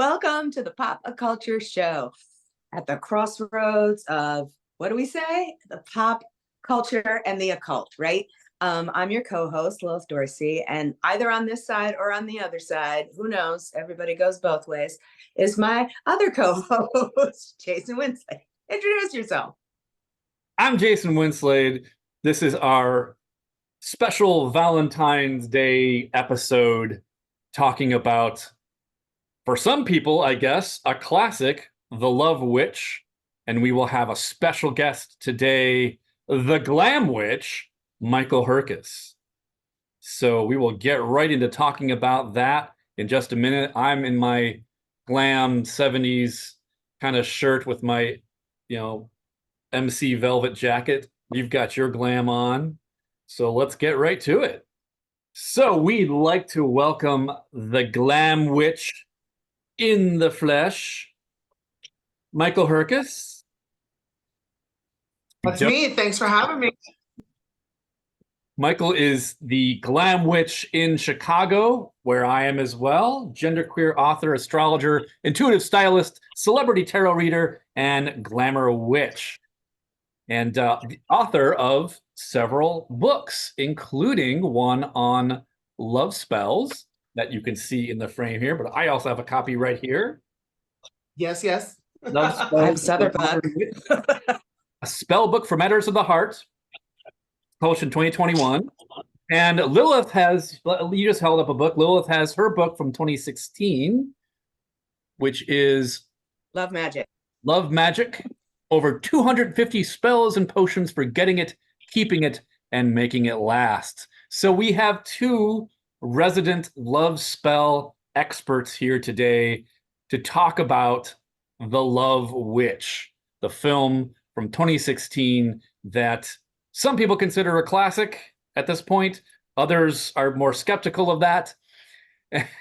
Welcome to the Pop Occulture Show at the crossroads of, what do we say? The pop culture and the occult, right? I'm your co-host, Lilith Dorsey, and either on this side or on the other side, who knows, everybody goes both ways, is my other co-host, Jason Winsley. Introduce yourself. I'm Jason Winslade. This is our special Valentine's Day episode talking about, for some people, I guess, a classic, The Love Witch. And we will have a special guest today, the Glam Witch, Michael Herkes. So we will get right into talking about that in just a minute. I'm in my glam 70s kind of shirt with my, MC velvet jacket. You've got your glam on. So let's get right to it. So we'd like to welcome the Glam Witch in the flesh, Michael Herkes. That's me. Thanks for having me. Michael is the Glam Witch in Chicago, where I am as well. Genderqueer author, astrologer, intuitive stylist, celebrity tarot reader, and glamour witch. And the author of several books, including one on love spells that you can see in the frame here. But I also have a copy right here. Yes. I have this other book. A spell book for matters of the heart, published in 2021. And Lilith has, you just held up a book. Lilith has her book from 2016, which is Love Magic. Love Magic. Over 250 spells and potions for getting it, keeping it, and making it last. So we have two resident love spell experts here today to talk about The Love Witch, the film from 2016 that some people consider a classic at this point. Others are more skeptical of that.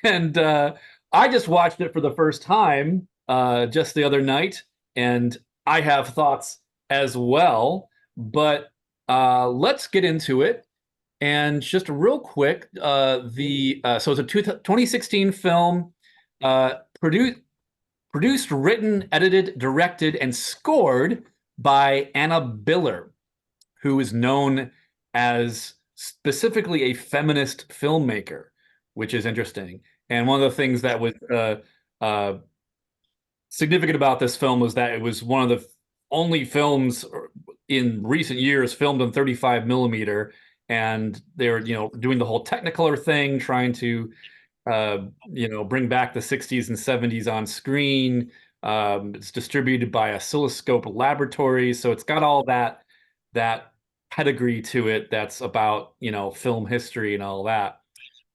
And I just watched it for the first time just the other night, and I have thoughts as well, but let's get into it. And just real quick, so it's a 2016 film, produced, written, edited, directed, and scored by Anna Biller, who is known as specifically a feminist filmmaker, which is interesting. And one of the things that was significant about this film was that it was one of the only films in recent years filmed on 35 millimeter, and they're doing the whole Technicolor thing, trying to bring back the 60s and 70s on screen. It's distributed by Oscilloscope Laboratories, so it's got all that pedigree to it that's about film history and all that.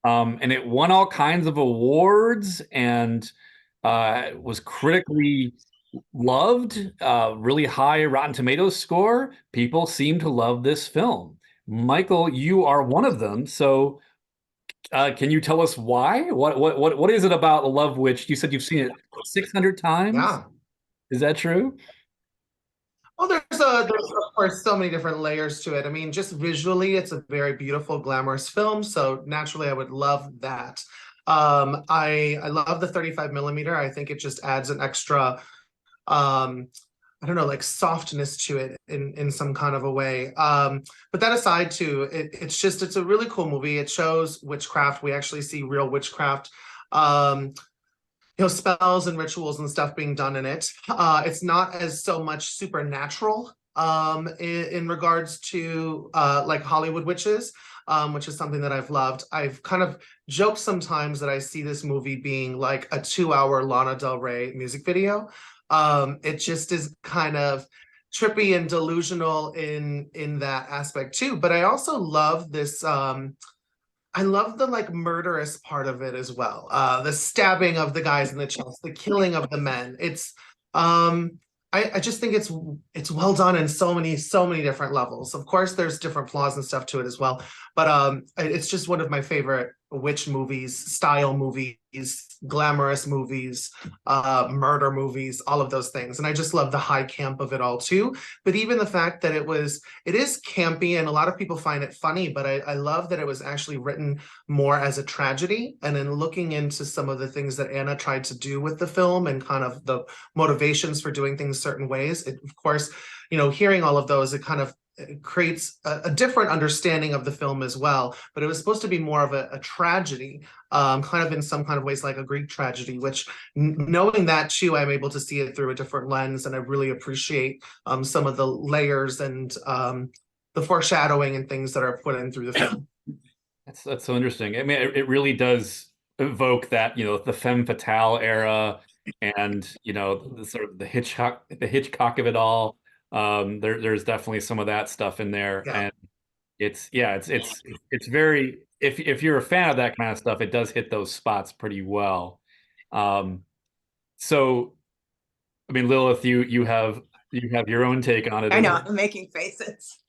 And it won all kinds of awards and was critically loved, really high Rotten Tomatoes score. People seem to love this film. Michael, you are one of them. So can you tell us why? What is it about The Love Witch? You said you've seen it 600 times? Yeah. Is that true? Well, there's of course so many different layers to it. I mean, just visually, it's a very beautiful, glamorous film. So naturally, I would love that. I love the 35 millimeter. I think it just adds an extra, I don't know, like softness to it in some kind of a way. But that aside too, it's a really cool movie. It shows witchcraft. We actually see real witchcraft, spells and rituals and stuff being done in it. It's not as so much supernatural in regards to like Hollywood witches, which is something that I've loved. I've kind of joked sometimes that I see this movie being like a 2-hour Lana Del Rey music video. It just is kind of trippy and delusional in that aspect too. But I also love this. I love the like murderous part of it as well. The stabbing of the guys in the chest, the killing of the men. It's I just think it's well done in so many different levels. Of course, there's different flaws and stuff to it as well, but it's just one of my favorite witch movies, style movies, glamorous movies, murder movies, all of those things. And I just love the high camp of it all too. But even the fact that it is campy, and a lot of people find it funny, but I love that it was actually written more as a tragedy. And in looking into some of the things that Anna tried to do with the film and kind of the motivations for doing things certain ways, of course, hearing all of those, it creates a different understanding of the film as well. But it was supposed to be more of a tragedy, kind of in some kind of ways like a Greek tragedy, which knowing that too, I'm able to see it through a different lens. And I really appreciate some of the layers and the foreshadowing and things that are put in through the film. That's so interesting. I mean, it really does evoke that, the femme fatale era and, the sort of the Hitchcock of it all. There's definitely some of that stuff in there, and it's very, if you're a fan of that kind of stuff, it does hit those spots pretty well. So, I mean, Lilith, you have your own take on it. I know, I'm making faces.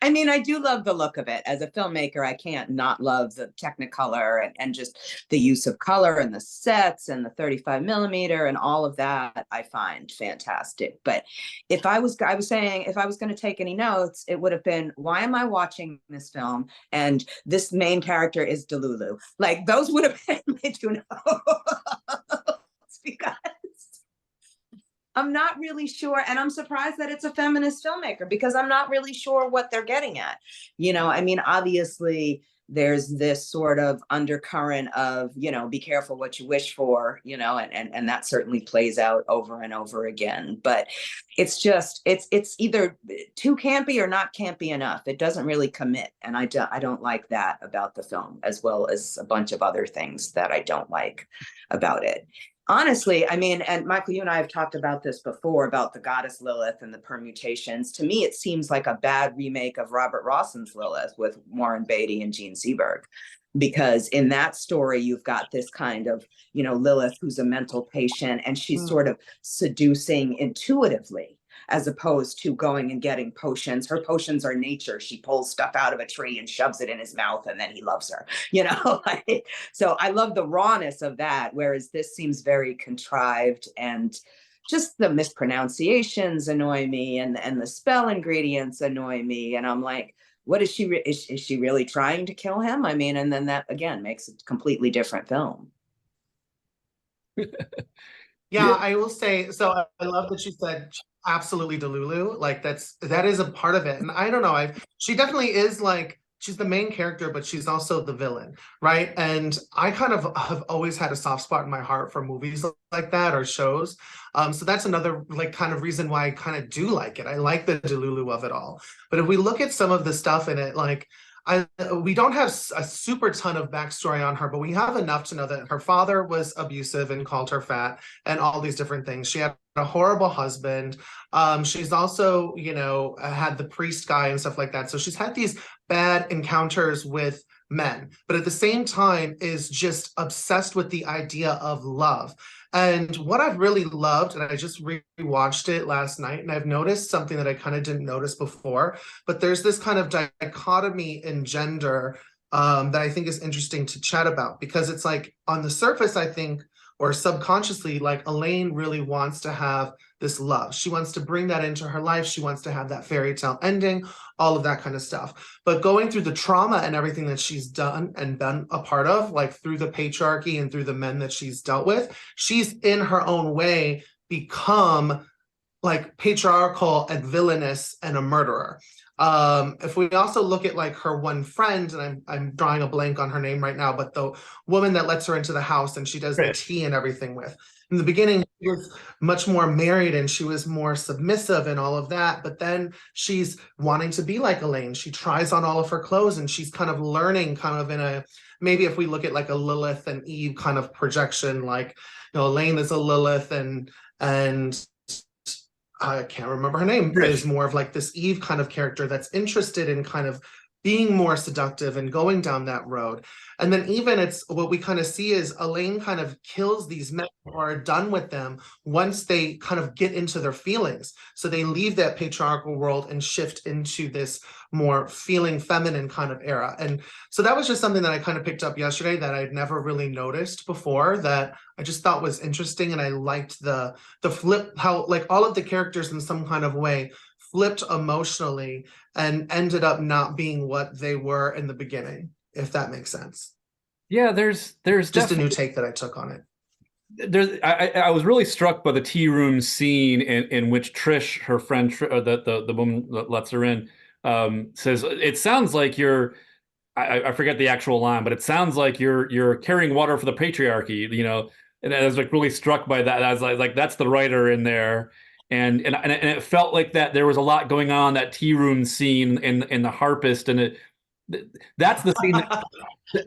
I mean, I do love the look of it. As a filmmaker, I can't not love the Technicolor and just the use of color and the sets and the 35 millimeter and all of that I find fantastic. But I was saying, if I was going to take any notes, it would have been, why am I watching this film? And this main character is Delulu. Like, those would have been my two notes. Because I'm not really sure, and I'm surprised that it's a feminist filmmaker, because I'm not really sure what they're getting at. I mean, obviously there's this sort of undercurrent of, be careful what you wish for, and that certainly plays out over and over again. But it's just, it's either too campy or not campy enough. It doesn't really commit, and I don't like that about the film, as well as a bunch of other things that I don't like about it. Honestly, I mean, and Michael, you and I have talked about this before, about the goddess Lilith and the permutations. To me, it seems like a bad remake of Robert Rossen's Lilith with Warren Beatty and Gene Seberg. Because in that story, you've got this kind of, Lilith who's a mental patient, and she's sort of seducing intuitively, as opposed to going and getting potions. Her potions are nature. She pulls stuff out of a tree and shoves it in his mouth, and then he loves her, So I love the rawness of that, whereas this seems very contrived, and just the mispronunciations annoy me, and the spell ingredients annoy me. And I'm like, what is she, is she really trying to kill him? I mean, and then that again makes a completely different film. Yeah, I will say, so I love that you said absolutely Delulu. Like that is a part of it. And I don't know, she definitely is like, she's the main character, but she's also the villain, right? And I kind of have always had a soft spot in my heart for movies like that, or shows. So that's another like kind of reason why I kind of do like it. I like the Delulu of it all. But if we look at some of the stuff in it, like we don't have a super ton of backstory on her, but we have enough to know that her father was abusive and called her fat and all these different things. She had a horrible husband. She's also, had the priest guy and stuff like that. So she's had these bad encounters with men, but at the same time is just obsessed with the idea of love. And what I've really loved, and I just rewatched it last night, and I've noticed something that I kind of didn't notice before, but there's this kind of dichotomy in gender that I think is interesting to chat about, because it's like on the surface, I think, or subconsciously, like Elaine really wants to have this love. She wants to bring that into her life. She wants to have that fairy tale ending, all of that kind of stuff. But going through the trauma and everything that she's done and been a part of, like through the patriarchy and through the men that she's dealt with, she's in her own way become like patriarchal and villainous and a murderer. If we also look at like her one friend, and I'm drawing a blank on her name right now, but the woman that lets her into the house and she does the tea and everything with. In the beginning, she was much more married and she was more submissive and all of that. But then she's wanting to be like Elaine. She tries on all of her clothes and she's kind of learning kind of in a, maybe if we look at like a Lilith and Eve kind of projection, like, Elaine is a Lilith and I can't remember her name, but is more of like this Eve kind of character that's interested in kind of being more seductive and going down that road. And then even it's what we kind of see is Elaine kind of kills these men or are done with them once they kind of get into their feelings. So they leave that patriarchal world and shift into this more feeling feminine kind of era. And so that was just something that I kind of picked up yesterday that I'd never really noticed before, that I just thought was interesting. And I liked the flip, how like all of the characters in some kind of way flipped emotionally and ended up not being what they were in the beginning, if that makes sense. Yeah, there's just a new take that I took on it. I was really struck by the tea room scene in which Trish, her friend, the woman that lets her in, says, "It sounds like you're." I forget the actual line, but it sounds like you're carrying water for the patriarchy, you know. And I was like really struck by that. I was like that's the writer in there. And it felt like that there was a lot going on, that tea room scene in the Harpist, and that's the scene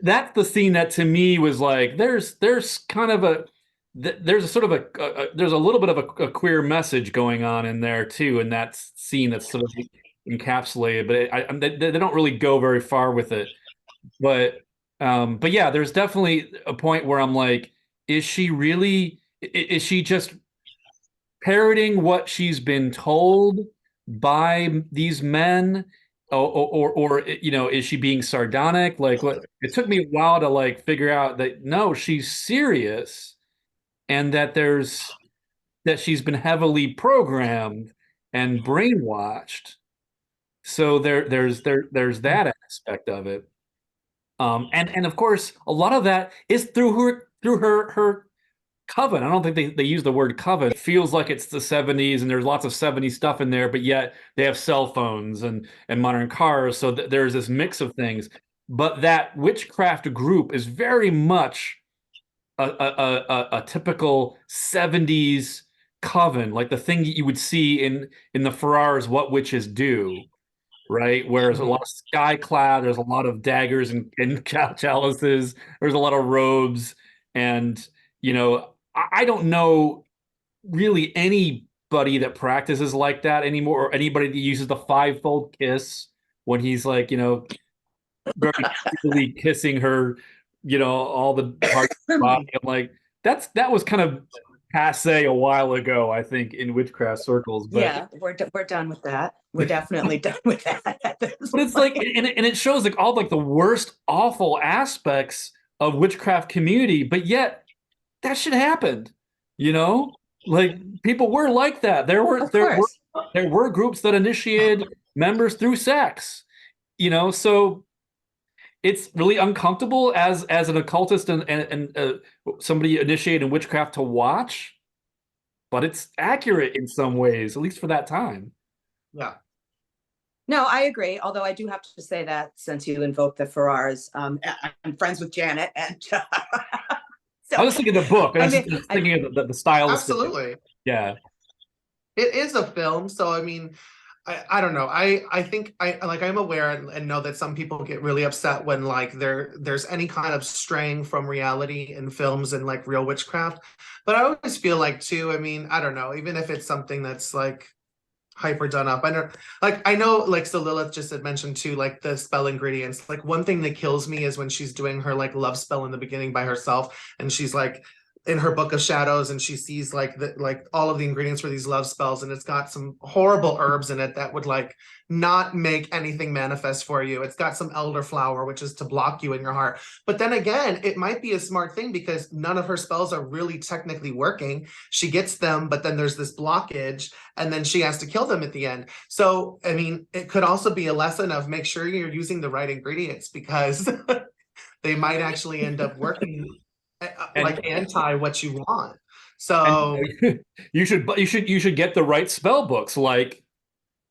that's the scene that to me was like there's kind of a there's a sort of there's a little bit of a queer message going on in there too, in that scene that's sort of encapsulated, but they don't really go very far with it. But yeah, there's definitely a point where I'm like, is she just parroting what she's been told by these men, or you know, is she being sardonic? Like, what, it took me a while to like figure out that no, she's serious, and that she's been heavily programmed and brainwashed. So there's that aspect of it, and of course a lot of that is through her coven. I don't think they use the word coven. It feels like it's the 70s and there's lots of 70s stuff in there, but yet they have cell phones and modern cars. So there's this mix of things. But that witchcraft group is very much a typical 70s coven, like the thing you would see in the Ferrars What Witches Do, right? Where there's a lot of skyclad, there's a lot of daggers and chalices, there's a lot of robes, and you know, I don't know really anybody that practices like that anymore, or anybody that uses the fivefold kiss when he's like, you know, very clearly kissing her, you know, all the parts of the body. I'm like, that was kind of passe a while ago, I think, in witchcraft circles. But yeah, we're done with that. We're definitely done with that. But it's like, and it shows like all like the worst, awful aspects of witchcraft community, but yet that shit happened, you know? Like people were like that. There were groups that initiated members through sex, you know? So it's really uncomfortable as an occultist and somebody initiated in witchcraft to watch, but it's accurate in some ways, at least for that time. Yeah. No, I agree. Although I do have to say that since you invoked the Ferrars, I'm friends with Janet, and so I was thinking the book. I was thinking of the style. Absolutely. Yeah. It is a film, so I mean, I don't know. I think I'm aware and know that some people get really upset when like there's any kind of straying from reality in films and like real witchcraft. But I always feel like too, I mean, I don't know, even if it's something that's like hyper done up. I know like so Lilith just had mentioned too, like the spell ingredients. Like one thing that kills me is when she's doing her like love spell in the beginning by herself, and she's like in her book of shadows, and she sees like all of the ingredients for these love spells, and it's got some horrible herbs in it that would like not make anything manifest for you. It's got some elderflower, which is to block you in your heart. But then again, it might be a smart thing because none of her spells are really technically working. She gets them, but then there's this blockage, and then she has to kill them at the end. So I mean, it could also be a lesson of make sure you're using the right ingredients, because they might actually end up working like anti what you want. So you should get the right spell books, like,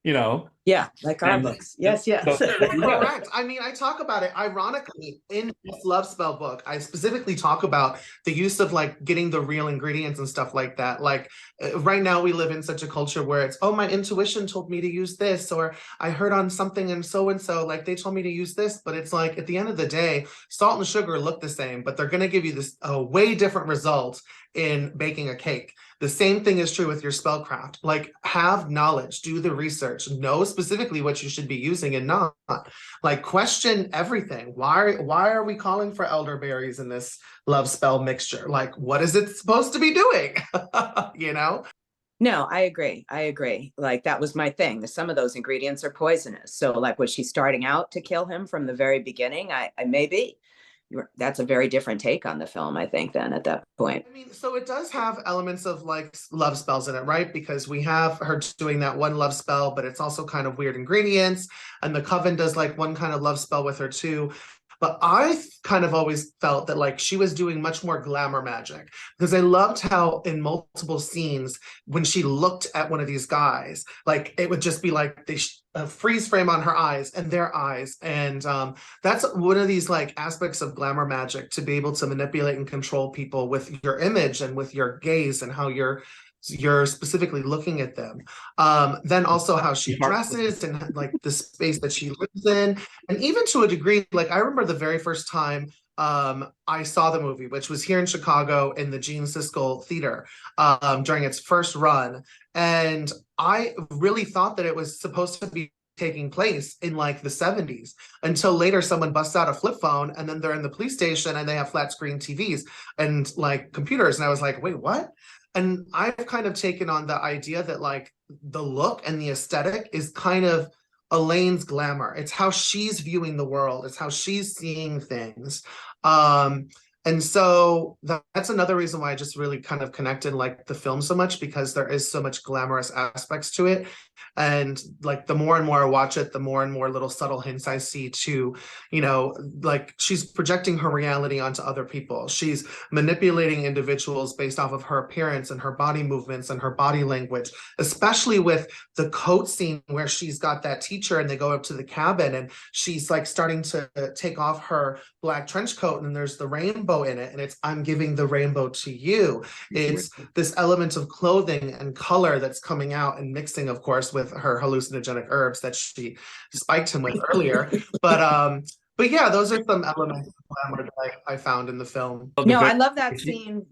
you know. Yeah, like our books. Yes. Correct. I mean, I talk about it ironically in this love spell book. I specifically talk about the use of like getting the real ingredients and stuff like that. Like right now we live in such a culture where it's, oh, my intuition told me to use this, or I heard on something and so like they told me to use this. But it's like at the end of the day, salt and sugar look the same, but they're going to give you this a way different result in baking a cake. The same thing is true with your spellcraft. Like have knowledge, do the research, know specifically what you should be using and not. Like, question everything. Why are we calling for elderberries in this love spell mixture? Like, what is it supposed to be doing? You know? No, I agree. I agree. Like that was my thing. Some of those ingredients are poisonous. So like was she starting out to kill him from the very beginning? I maybe. That's a very different take on the film, I think, then at that point. I mean, so it does have elements of like love spells in it, right? Because we have her doing that one love spell, but it's also kind of weird ingredients. And the coven does like one kind of love spell with her too. But I kind of always felt that like she was doing much more glamour magic, because I loved how in multiple scenes when she looked at one of these guys, like it would just be like they freeze frame on her eyes and their eyes. And that's one of these like aspects of glamour magic, to be able to manipulate and control people with your image and with your gaze and how you're specifically looking at them. Then also how she dresses and like the space that she lives in. And even to a degree, like I remember the very first time I saw the movie, which was here in Chicago in the Gene Siskel Theater during its first run. And I really thought that it was supposed to be taking place in like the 70s, until later someone busts out a flip phone and then they're in the police station and they have flat screen TVs and like computers. And I was like, wait, what? And I've kind of taken on the idea that like the look and the aesthetic is kind of Elaine's glamour. It's how she's viewing the world. It's how she's seeing things. And so that's another reason why I just really kind of connected like the film so much, because there is so much glamorous aspects to it. And like the more and more I watch it, the more and more little subtle hints I see to, you know, like she's projecting her reality onto other people. She's manipulating individuals based off of her appearance and her body movements and her body language, especially with the coat scene where she's got that teacher and they go up to the cabin and she's like starting to take off her black trench coat and there's the rainbow in it, and it's I'm giving the rainbow to you. It's this element of clothing and color that's coming out and mixing, of course, with her hallucinogenic herbs that she spiked him with earlier. But yeah, those are some elements of glamour that I found in the film. No, I love that scene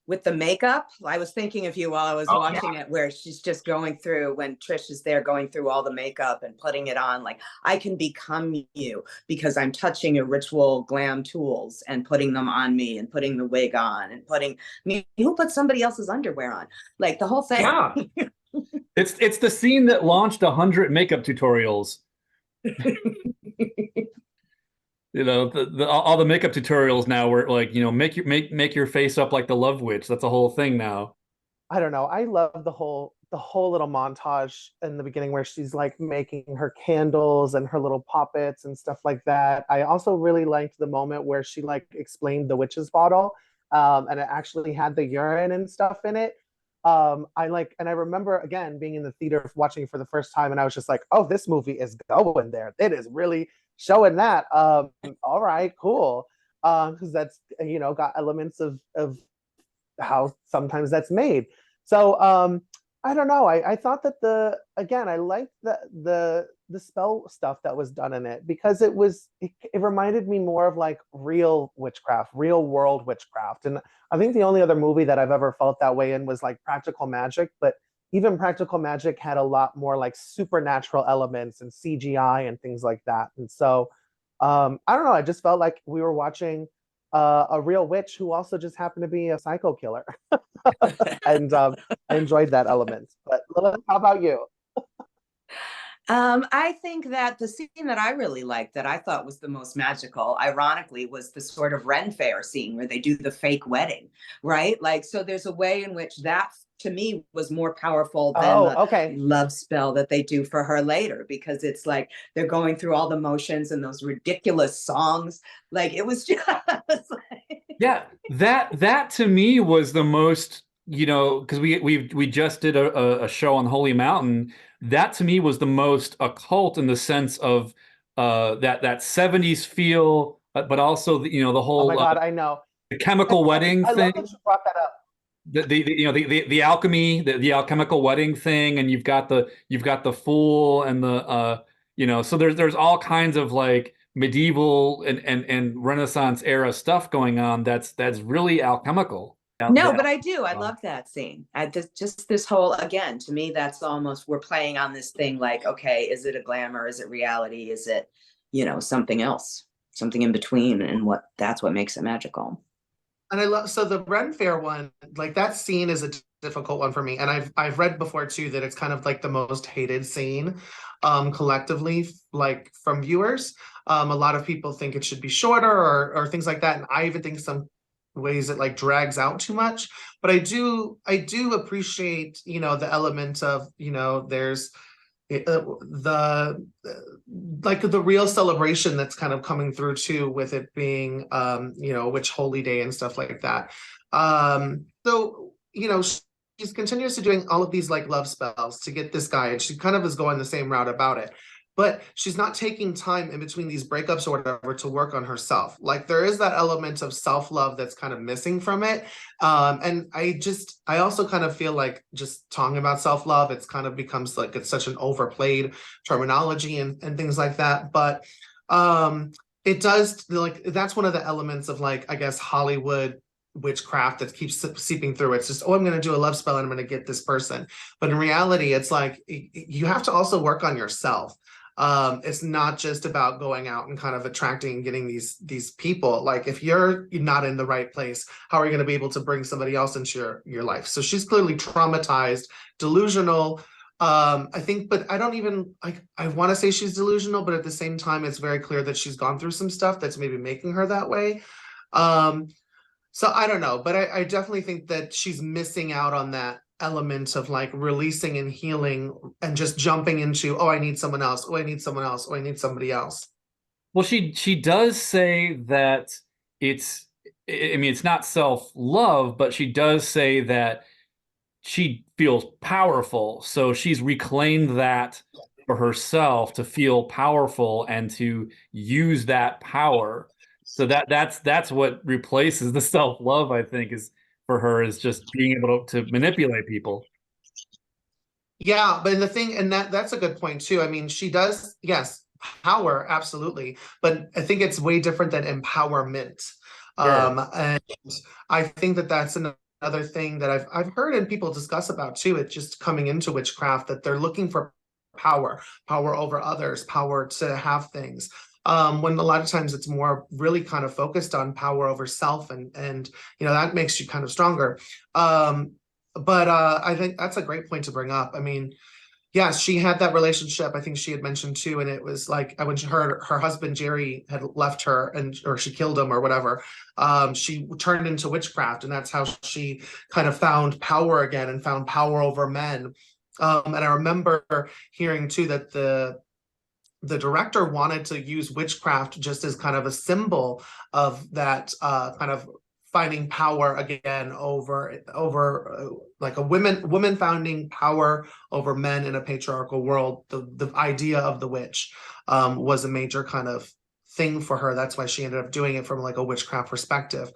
with the makeup. I was thinking of you while I was watching it, where she's just going through, when Trish is there going through all the makeup and putting it on, like I can become you because I'm touching your ritual glam tools and putting them on me and putting the wig on and putting me, who put somebody else's underwear on, like the whole thing. Yeah. It's the scene that launched 100 makeup tutorials. You know, all the makeup tutorials now were like, you know, make your face up like the Love Witch. That's a whole thing now. I don't know. I love the whole little montage in the beginning where she's like making her candles and her little puppets and stuff like that. I also really liked the moment where she like explained the witch's bottle, and it actually had the urine and stuff in it. And I remember again being in the theater watching it for the first time, and I was just like, oh, this movie is going there. It is really showing that. All right, cool. Because that's, you know, got elements of how sometimes that's made. So I don't know. I thought that I liked the spell stuff that was done in it, because it reminded me more of like real witchcraft, real world witchcraft. And I think the only other movie that I've ever felt that way in was like Practical Magic, but even Practical Magic had a lot more like supernatural elements and CGI and things like that. And so I don't know, I just felt like we were watching a real witch who also just happened to be a psycho killer. And I enjoyed that element. But Lilith, how about you? I think that the scene that I really liked, that I thought was the most magical, ironically, was the sort of Ren Fair scene where they do the fake wedding, right? Like, so there's a way in which that, to me, was more powerful than the love spell that they do for her later, because it's like they're going through all the motions and those ridiculous songs. Like, it was just like... Yeah, that to me was the most, you know, because we just did a show on Holy Mountain. That to me was the most occult in the sense of that 70s feel, but also the, you know, the whole, oh my God, I know, the chemical wedding thing. I love that you brought that up. The alchemy, the alchemical wedding thing, and you've got the fool and the you know, so there's all kinds of like medieval and Renaissance era stuff going on that's really alchemical. No, but I do. I love that scene. Just this whole, again, to me, that's almost, we're playing on this thing like, okay, is it a glamour? Is it reality? Is it, something else, something in between? And that's what makes it magical. And I love, so the Ren Fair one, like that scene is a difficult one for me. And I've read before too that it's kind of like the most hated scene collectively, like from viewers. A lot of people think it should be shorter or things like that. And I even think some ways it like drags out too much. But I do appreciate, the element of, there's the like the real celebration that's kind of coming through too, with it being witch holy day and stuff like that. So she's continuously doing all of these like love spells to get this guy, and she kind of is going the same route about it, but she's not taking time in between these breakups or whatever to work on herself. Like there is that element of self-love that's kind of missing from it. And I also kind of feel like just talking about self-love, it's kind of becomes like it's such an overplayed terminology and things like that. But it does, like, that's one of the elements of, like, I guess Hollywood witchcraft that keeps seeping through. It's just, oh, I'm going to do a love spell and I'm going to get this person. But in reality, it's like you have to also work on yourself. It's not just about going out and kind of attracting and getting these people. Like if you're not in the right place, how are you going to be able to bring somebody else into your life? So she's clearly traumatized, delusional. I think, but I don't even like, I want to say she's delusional, but at the same time, it's very clear that she's gone through some stuff that's maybe making her that way. So I don't know, but I definitely think that she's missing out on that element of like releasing and healing and just jumping into, oh, I need someone else. Oh, I need someone else. Oh, I need somebody else. Well, she does say that it's not self-love, but she does say that she feels powerful. So she's reclaimed that for herself to feel powerful and to use that power. So that's what replaces the self-love, I think, is for her, is just being able to manipulate people. Yeah, but the thing, and that's a good point too. I mean, she does, yes, power, absolutely, but I think it's way different than empowerment. Sure. And I think that that's another thing that I've heard and people discuss about too. It's just coming into witchcraft that they're looking for power over others, power to have things. When a lot of times it's more really kind of focused on power over self, and that makes you kind of stronger. But I think that's a great point to bring up. I mean, yes, she had that relationship, I think she had mentioned too, and it was like when her husband Jerry had left her, or she killed him or whatever, she turned into witchcraft, and that's how she kind of found power again and found power over men. And I remember hearing too that the director wanted to use witchcraft just as kind of a symbol of that kind of finding power again over like a women finding power over men in a patriarchal world. The idea of the witch was a major kind of thing for her. That's why she ended up doing it from like a witchcraft perspective.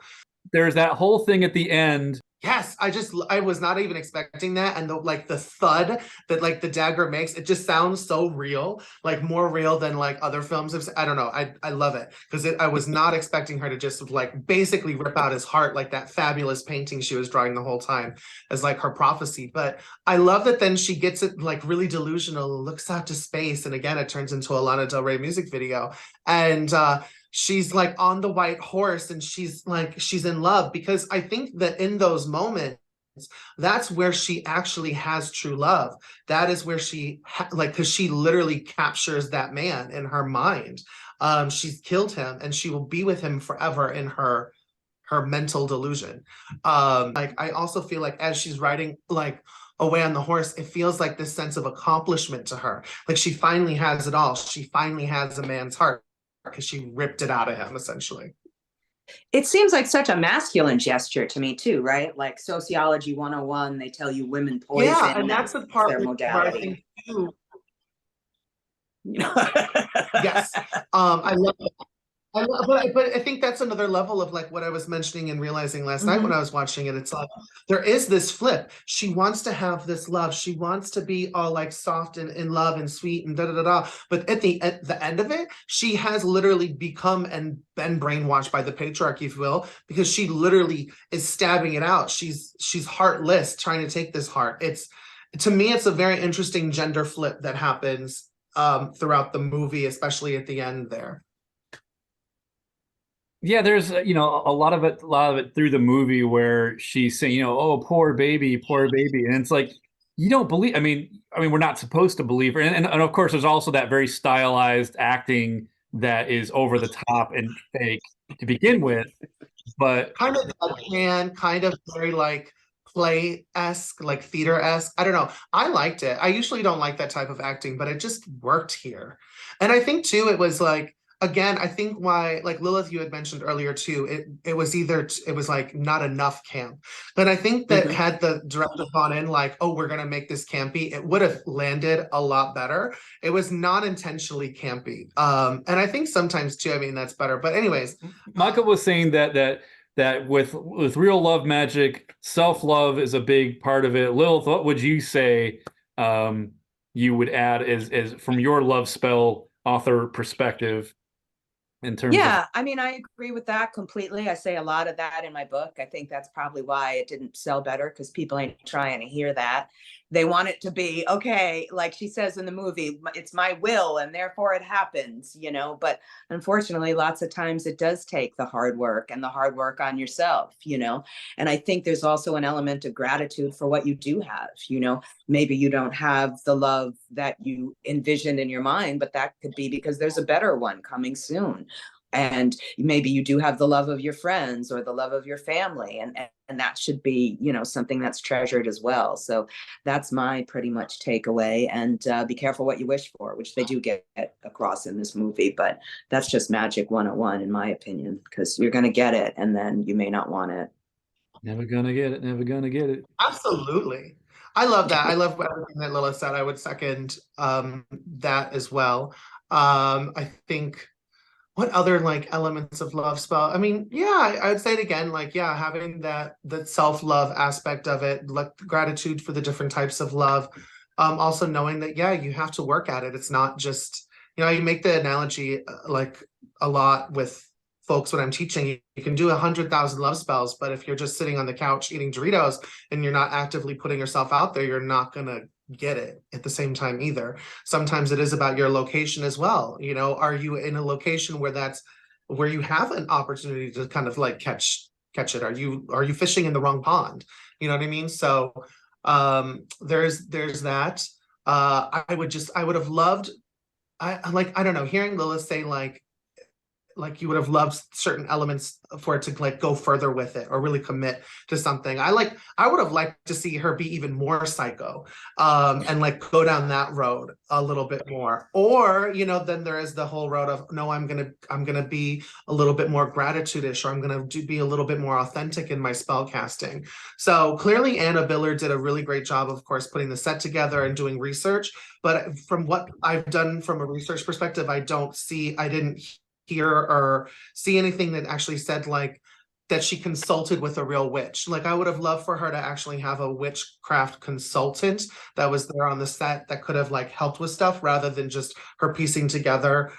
There's that whole thing at the end. Yes, I was not even expecting that, and the thud that like the dagger makes, it just sounds so real, like more real than like other films have. I don't know, I love it because I was not expecting her to just like basically rip out his heart like that fabulous painting she was drawing the whole time as like her prophecy. But I love that then she gets it like really delusional, looks out to space, and again it turns into a Lana Del Rey music video, and she's like on the white horse and she's in love, because I think that in those moments, that's where she actually has true love. That is where she because she literally captures that man in her mind. She's killed him and she will be with him forever in her mental delusion. Like I also feel like as she's riding like away on the horse, it feels like this sense of accomplishment to her. Like she finally has it all. She finally has a man's heart, because she ripped it out of him, essentially. It seems like such a masculine gesture to me too, right? Like Sociology 101, they tell you women poison. Yeah, and that's the part their modality. Where I think too. Yes, I love it. but I think that's another level of like what I was mentioning and realizing last night when Mhm. I was watching it. It's like there is this flip. She wants to have this love. She wants to be all like soft and in love and sweet and da da da da. But at the end of it, she has literally become and been brainwashed by the patriarchy, if you will, because she literally is stabbing it out. She's heartless, trying to take this heart. It's to me, it's a very interesting gender flip that happens throughout the movie, especially at the end there. Yeah, there's a lot of it through the movie where she's saying, oh, poor baby, and it's like you don't believe. I mean, we're not supposed to believe her, and of course, there's also that very stylized acting that is over the top and fake to begin with. But Kind of deadpan, kind of very like play-esque, like theater-esque. I don't know. I liked it. I usually don't like that type of acting, but it just worked here. And I think too, it was like, again, I think why, like Lilith, you had mentioned earlier too, it was it was like not enough camp. But I think that Mhm. had the director gone in like, oh, we're gonna make this campy, it would have landed a lot better. It was not intentionally campy. And I think sometimes too, I mean, that's better. But anyways, Michael was saying that with real love magic, self-love is a big part of it. Lilith, what would you say you would add as from your love spell author perspective in terms of Yeah, I mean, I agree with that completely. I say a lot of that in my book. I think that's probably why it didn't sell better because people ain't trying to hear that. They want it to be, okay, like she says in the movie, it's my will and therefore it happens, But unfortunately, lots of times it does take the hard work and the hard work on yourself. And I think there's also an element of gratitude for what you do have. Maybe you don't have the love that you envisioned in your mind, but that could be because there's a better one coming soon, and maybe you do have the love of your friends or the love of your family, and that should be something that's treasured as well. So that's my pretty much takeaway. And be careful what you wish for, which they do get across in this movie, but that's just magic 101 in my opinion, because you're going to get it and then you may not want it. never gonna get it, never gonna get it? absolutely. I love that. I love everything that Lilith said. I would second that as well. I think what other like elements of love spell? I mean, yeah, I would say it again, like, yeah, having that self-love aspect of it, like gratitude for the different types of love. Also knowing that, yeah, you have to work at it. It's not just, you make the analogy like a lot with folks when I'm teaching, you can do 100,000 love spells, but if you're just sitting on the couch eating Doritos and you're not actively putting yourself out there, you're not gonna get it at the same time either. Sometimes it is about your location as well. Are you in a location where you have an opportunity to kind of like catch it? Are you fishing in the wrong pond? You know what I mean? So there's that. I would have loved, I don't know, hearing Lilith say like you would have loved certain elements for it to like go further with it or really commit to something. I would have liked to see her be even more psycho, and like go down that road a little bit more. Or, then there is the whole road of no, I'm gonna be a little bit more gratitude-ish, or I'm gonna be a little bit more authentic in my spell casting. So clearly Anna Biller did a really great job, of course, putting the set together and doing research. But from what I've done from a research perspective, I didn't hear or see anything that actually said like that she consulted with a real witch. Like I would have loved for her to actually have a witchcraft consultant that was there on the set that could have like helped with stuff rather than just her piecing together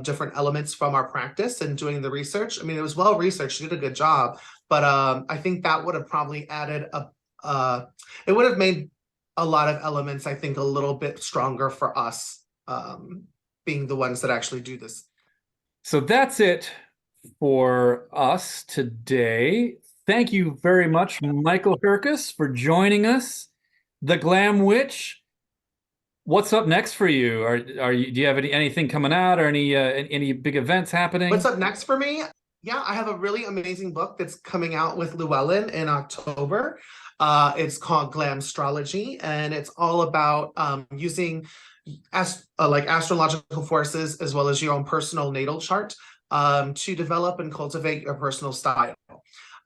different elements from our practice and doing the research. I mean, it was well researched. She did a good job, but I think that would have probably added it would have made a lot of elements, I think, a little bit stronger for us, being the ones that actually do this. So that's it for us today. Thank you very much, Michael Herkes, for joining us. The Glam Witch. What's up next for you? Do you have anything coming out or any big events happening? What's up next for me? Yeah, I have a really amazing book that's coming out with Llewellyn in October. It's called Glam Astrology, and it's all about using like astrological forces as well as your own personal natal chart to develop and cultivate your personal style.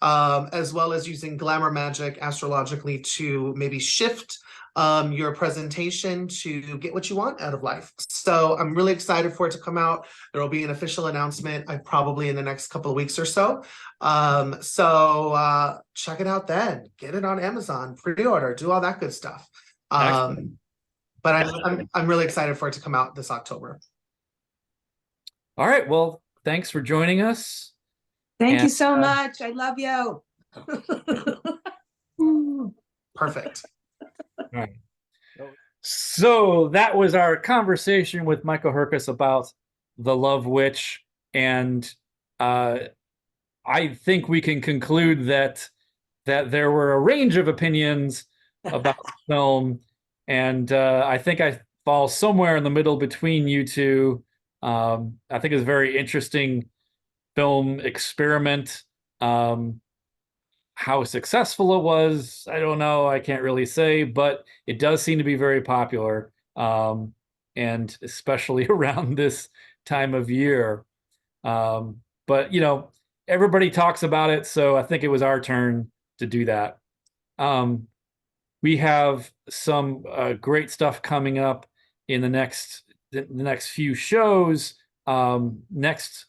as well as using glamour magic astrologically to maybe shift your presentation to get what you want out of life. So I'm really excited for it to come out. There will be an official announcement, probably in the next couple of weeks or so. So check it out then. Get it on Amazon, pre-order, do all that good stuff. But I'm really excited for it to come out this October. All right. Well, thanks for joining us. Thank you so much. I love you. Perfect. All right. So that was our conversation with Michael Herkes about the Love Witch, and I think we can conclude that there were a range of opinions about the film, and I think I fall somewhere in the middle between you two. I think it's a very interesting film experiment. How successful it was, I don't know. I can't really say, but it does seem to be very popular, and especially around this time of year. But, you know, everybody talks about it, so I think it was our turn to do that. We have some great stuff coming up in the next few shows. Next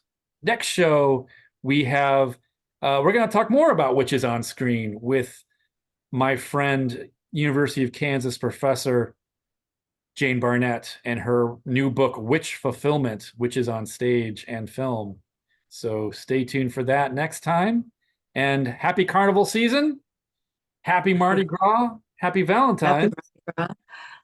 show, we have we're going to talk more about witches on screen with my friend, University of Kansas professor Jane Barnett, and her new book, Witch Fulfillment, Witches on Stage and Film. So stay tuned for that next time. And happy Carnival season. Happy Mardi Gras. Happy Valentine's.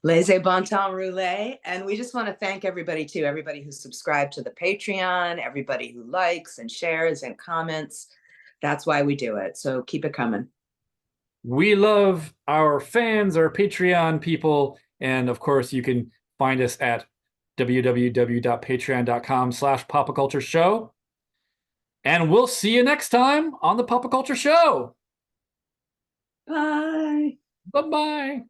Laissez bon temps roulette. And we just want to thank everybody too, everybody who subscribed to the Patreon, everybody who likes and shares and comments. That's why we do it. So keep it coming. We love our fans, our Patreon people. And of course, you can find us at www.patreon.com/popcultureshow. And we'll see you next time on the Pop Culture Show. Bye. Bye-bye.